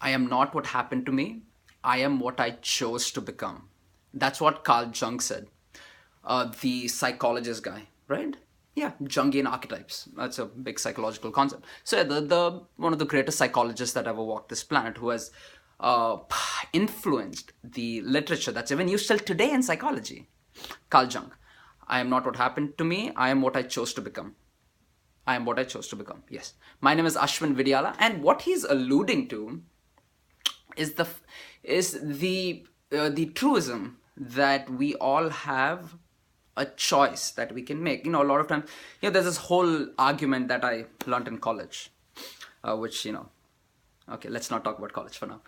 I am not what happened to me. I am what I chose to become. That's what Carl Jung said, the psychologist guy, right? Yeah, Jungian archetypes. That's a big psychological concept. So yeah, the one of the greatest psychologists that ever walked this planet, who has uh, influenced the literature that's even used till today in psychology, Carl Jung. I am not what happened to me. I am what I chose to become. I am what I chose to become. Yes. My name is Ashwin Vidyala, and what he's alluding to is the truism that we all have a choice that we can make. A lot of times, there's this whole argument that I learned in college, which okay, let's not talk about college for now.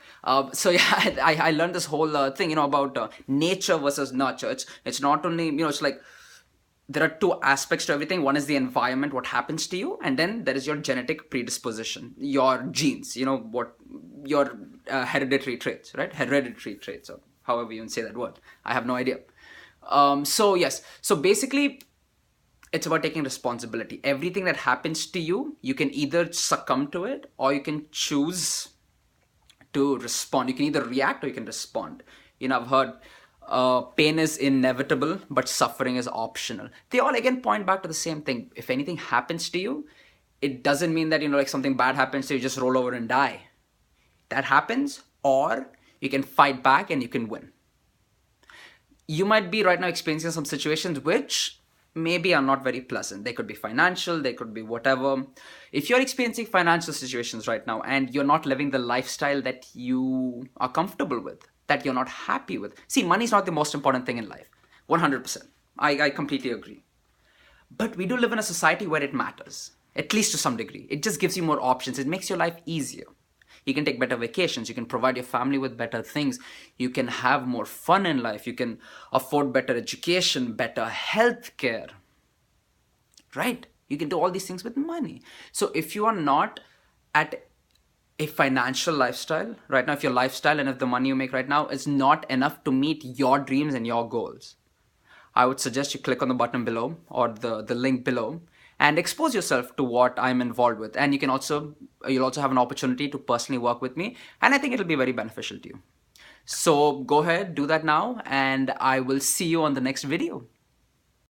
So yeah, I learned this whole thing, about nature versus nurture. It's not only, it's like there are two aspects to everything. One is the environment, what happens to you, and then there is your genetic predisposition, your genes, what your hereditary traits, right? Hereditary traits, or however you even say that word. I have no idea. So yes, so basically, it's about taking responsibility. Everything that happens to you, you can either succumb to it or you can choose to respond. You can either react or you can respond. I've heard pain is inevitable, but suffering is optional. They all again point back to the same thing. If anything happens to you, it doesn't mean that, like something bad happens to you, just roll over and die. That happens, or you can fight back and you can win. You might be right now experiencing some situations which maybe are not very pleasant. They could be financial, they could be whatever. If you're experiencing financial situations right now and you're not living the lifestyle that you are comfortable with, that you're not happy with. See, money is not the most important thing in life. 100%. I completely agree. But we do live in a society where it matters, at least to some degree. It just gives you more options. It makes your life easier. You can take better vacations. You can provide your family with better things. You can have more fun in life. You can afford better education, better health care. Right? You can do all these things with money. So if you are not at a financial lifestyle right now, if your lifestyle and if the money you make right now is not enough to meet your dreams and your goals, I would suggest you click on the button below or the link below and expose yourself to what I'm involved with. And you'll also have an opportunity to personally work with me. And I think it'll be very beneficial to you. So go ahead, do that now, and I will see you on the next video.